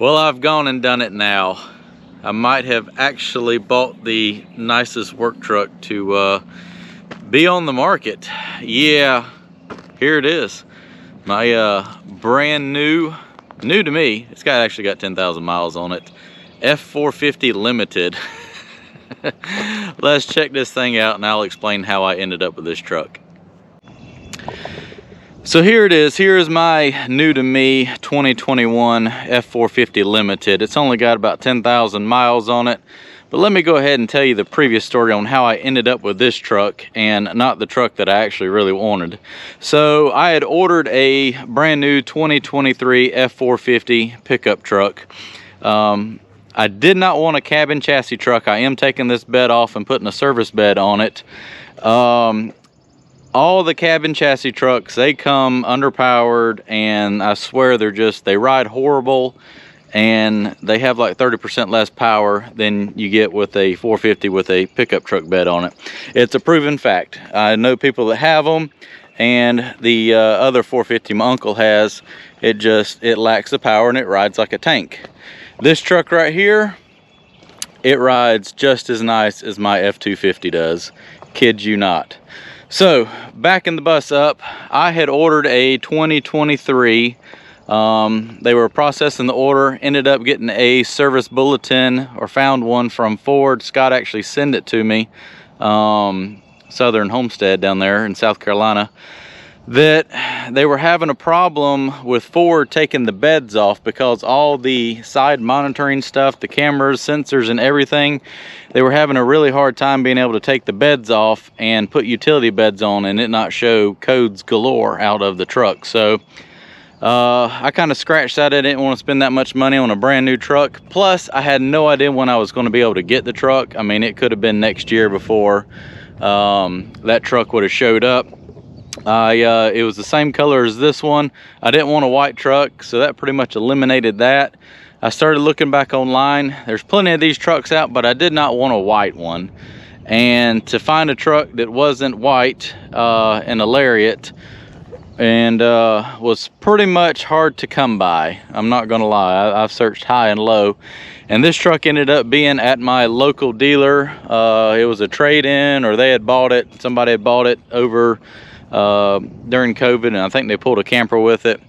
Well, I've gone and done it now. I might have actually bought the nicest work truck to be on the market. Yeah, here it is. My brand new to me, it's actually got 10,000 miles on it, F450 Limited. Let's check this thing out and I'll explain how I ended up with this truck. So here it is. Here is my new to me 2021 F450 Limited. It's only got about 10,000 miles on it. But let me go ahead and tell you the previous story on how I ended up with this truck and not the truck that I actually really wanted. So I had ordered a brand new 2023 F450 pickup truck. I did not want a cabin chassis truck. I am taking this bed off and putting a service bed on it. All the cabin chassis trucks, they come underpowered, and I swear they ride horrible, and they have like 30% less power than you get with a 450 with a pickup truck bed on it. It's a proven fact. I know people that have them, and the other 450 my uncle has, it lacks the power and it rides like a tank. This truck right here, it rides just as nice as my F250 does. Kid you not. So, backing the bus up, I had ordered a 2023. They were processing the order, ended up getting a service bulletin, or found one from Ford. Scott actually sent it to me, Southern Homestead down there in South Carolina, that they were having a problem with Ford taking the beds off because all the side monitoring stuff, the cameras, sensors, and everything, they were having a really hard time being able to take the beds off and put utility beds on and it not show codes galore out of the truck. So I kind of scratched that. I didn't want to spend that much money on a brand new truck. Plus, I had no idea when I was going to be able to get the truck. I mean, it could have been next year before that truck would have showed up. It was the same color as this one. I didn't want a white truck, so that pretty much eliminated that. I started looking back online. There's plenty of these trucks out, but I did not want a white one. And to find a truck that wasn't white and a Lariat and was pretty much hard to come by. I'm not gonna lie, I've searched high and low. And this truck ended up being at my local dealer. It was a trade-in, or they had bought it. Somebody had bought it over during COVID, and I think they pulled a camper with it,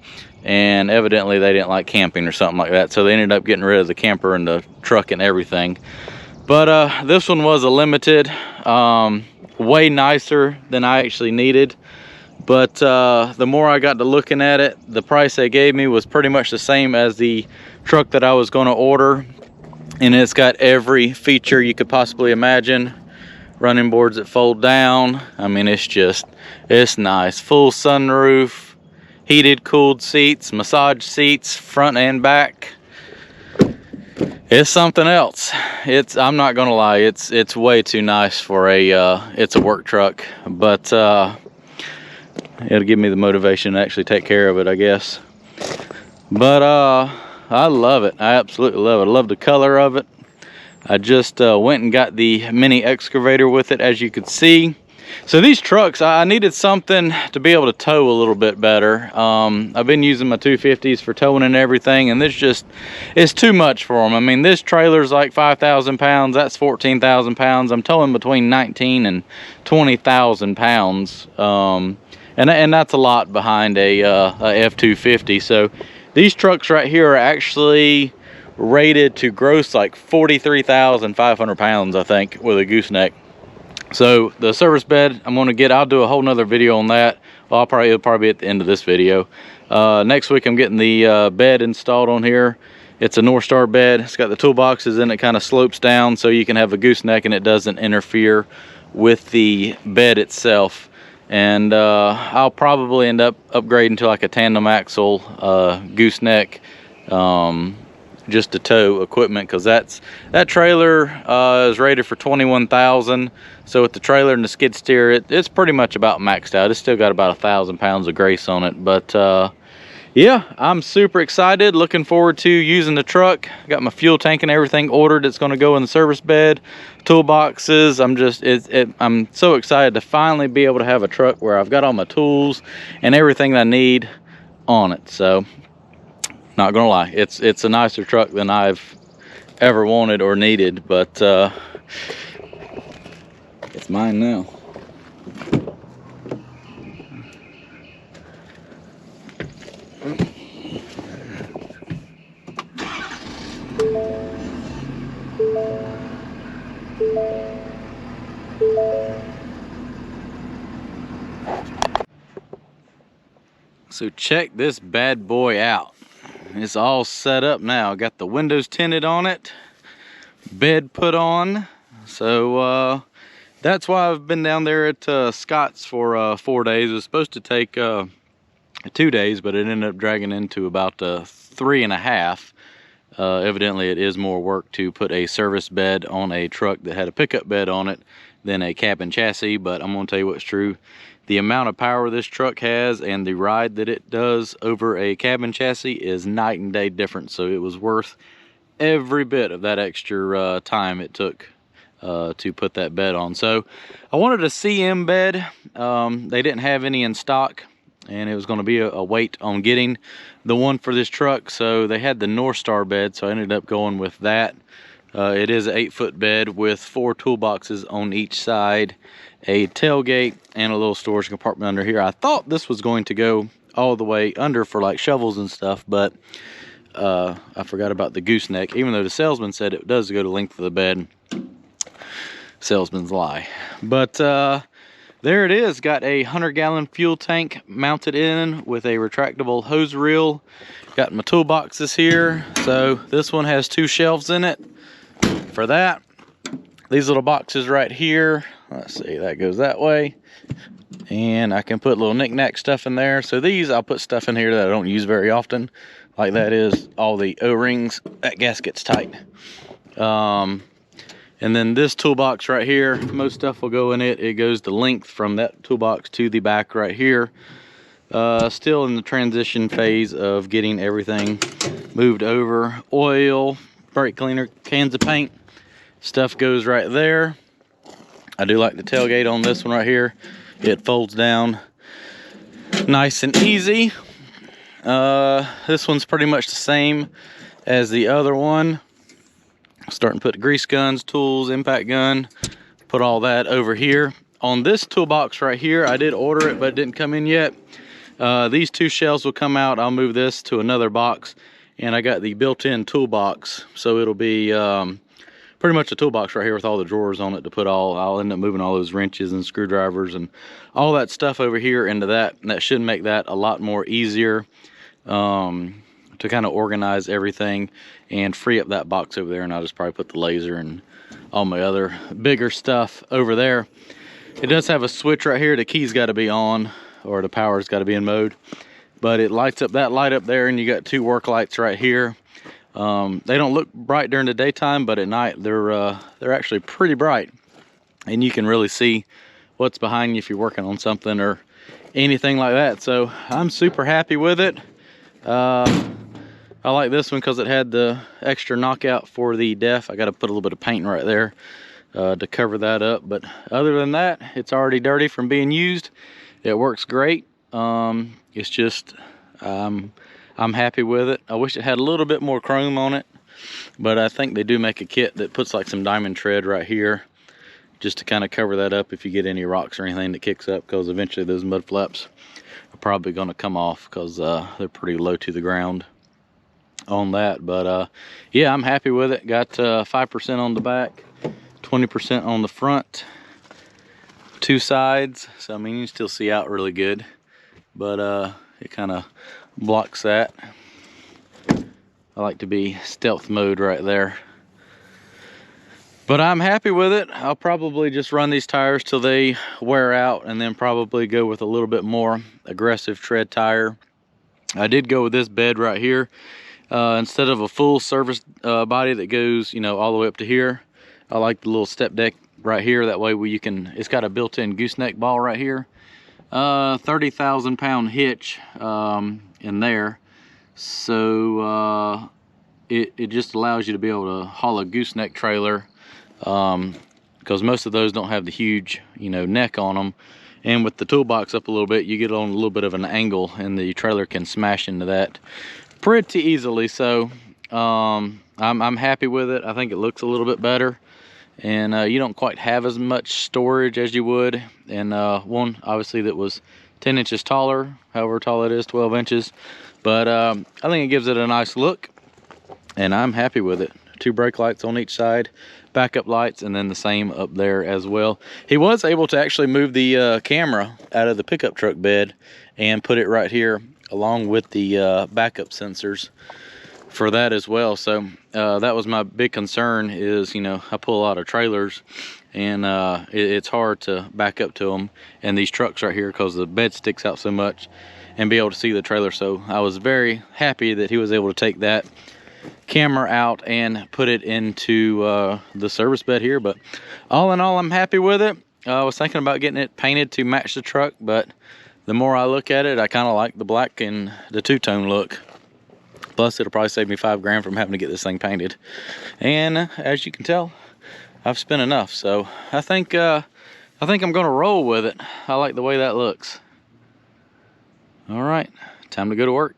and evidently they didn't like camping or something like that, so they ended up getting rid of the camper and the truck and everything. But this one was a limited, way nicer than I actually needed. But the more I got to looking at it, the price they gave me was pretty much the same as the truck that I was going to order, and it's got every feature you could possibly imagine. Running boards that fold down. I mean, it's nice. Full sunroof, heated, cooled seats, massage seats, front and back. It's something else. I'm not gonna lie, it's way too nice for it's a work truck, but it'll give me the motivation to actually take care of it, I guess. But I love it. I absolutely love it. I love the color of it. I just went and got the mini excavator with it, as you could see. So these trucks, I needed something to be able to tow a little bit better. I've been using my 250s for towing and everything, and it's too much for them. I mean, this trailer's like 5,000 pounds. That's 14,000 pounds. I'm towing between 19 and 20,000 pounds. And that's a lot behind a F250. So these trucks right here are actually rated to gross like 43,500 pounds, I think, with a gooseneck. So the service bed I'm going to get, I'll do a whole nother video on that. Well, it'll probably be at the end of this video. Next week I'm getting the bed installed on here. It's a North Star bed. It's got the toolboxes and it kind of slopes down so you can have a gooseneck and it doesn't interfere with the bed itself. And I'll probably end up upgrading to like a tandem axle gooseneck, just to tow equipment, because that trailer is rated for 21,000. So with the trailer and the skid steer, it's pretty much about maxed out. It's still got about 1,000 pounds of grace on it. But yeah, I'm super excited, looking forward to using the truck. Got my fuel tank and everything ordered. It's going to go in the service bed, toolboxes. I'm so excited to finally be able to have a truck where I've got all my tools and everything I need on it. So Not gonna lie, it's a nicer truck than I've ever wanted or needed, but it's mine now. So check this bad boy out. It's all set up now. Got the windows tinted on it, bed put on. So that's why I've been down there at Scott's for 4 days. It was supposed to take 2 days, but it ended up dragging into about 3.5. Evidently it is more work to put a service bed on a truck that had a pickup bed on it than a cab and chassis, but I'm gonna tell you what's true. The amount of power this truck has and the ride that it does over a cab and chassis is night and day difference. So it was worth every bit of that extra time it took to put that bed on. So I wanted a CM bed. They didn't have any in stock, and it was going to be a wait on getting the one for this truck. So they had the North Star bed, so I ended up going with that. It is an 8-foot bed with 4 toolboxes on each side, a tailgate, and a little storage compartment under here. I thought this was going to go all the way under for like shovels and stuff, but I forgot about the gooseneck. Even though the salesman said it does go the length of the bed, salesman's lie. But there it is. Got a 100-gallon fuel tank mounted in with a retractable hose reel. Got my toolboxes here. So this one has 2 shelves in it for that. These little boxes right here, let's see, that goes that way, and I can put little knick-knack stuff in there. So these, I'll put stuff in here that I don't use very often, like that is all the O-rings. That gasket's tight. And then this toolbox right here, most stuff will go in it. It goes the length from that toolbox to the back right here. Still in the transition phase of getting everything moved over. Oil, brake cleaner, cans of paint, stuff goes right there. I do like the tailgate on this one right here. It folds down nice and easy. This one's pretty much the same as the other one. Starting to put grease guns, tools, impact gun, put all that over here. On this toolbox right here, I did order it, but it didn't come in yet. These 2 shelves will come out. I'll move this to another box, and I got the built-in toolbox, so it'll be pretty much a toolbox right here with all the drawers on it to put all. I'll end up moving all those wrenches and screwdrivers and all that stuff over here into that, and that should make that a lot more easier to kind of organize everything and free up that box over there. And I'll just probably put the laser and all my other bigger stuff over there. It does have a switch right here. The key's got to be on, or the power's got to be in mode, but it lights up that light up there, and you got 2 work lights right here. They don't look bright during the daytime, but at night they're actually pretty bright, and you can really see what's behind you if you're working on something or anything like that. So I'm super happy with it. I like this one because it had the extra knockout for the deaf. I got to put a little bit of paint right there to cover that up, but other than that, it's already dirty from being used. It works great. It's just I'm happy with it. I wish it had a little bit more chrome on it, but I think they do make a kit that puts like some diamond tread right here just to kind of cover that up if you get any rocks or anything that kicks up, because eventually those mud flaps are probably going to come off because they're pretty low to the ground on that. But yeah, I'm happy with it. Got 5% on the back, 20% on the front, 2 sides. So I mean, you can still see out really good, but it kind of blocks that. I like to be stealth mode right there, but I'm happy with it. I'll probably just run these tires till they wear out, and then probably go with a little bit more aggressive tread tire. I did go with this bed right here instead of a full service body that goes, you know, all the way up to here. I like the little step deck right here. That way you can, it's got a built-in gooseneck ball right here. 30,000 pound hitch in there, so it just allows you to be able to haul a gooseneck trailer, because most of those don't have the huge, you know, neck on them. And with the toolbox up a little bit, you get on a little bit of an angle, and the trailer can smash into that pretty easily. So I'm happy with it. I think it looks a little bit better, and you don't quite have as much storage as you would in one obviously that was 10 inches taller, however tall it is, 12 inches. But I think it gives it a nice look, and I'm happy with it. 2 brake lights on each side, backup lights, and then the same up there as well. He was able to actually move the camera out of the pickup truck bed and put it right here along with the backup sensors for that as well. So that was my big concern is, you know, I pull a lot of trailers, and it's hard to back up to them and these trucks right here because the bed sticks out so much and be able to see the trailer. So I was very happy that he was able to take that camera out and put it into the service bed here. But all in all, I'm happy with it. I was thinking about getting it painted to match the truck, but the more I look at it, I kind of like the black and the two-tone look. Plus, it'll probably save me $5 grand from having to get this thing painted. And as you can tell, I've spent enough. So I think I'm gonna roll with it. I like the way that looks. All right, time to go to work.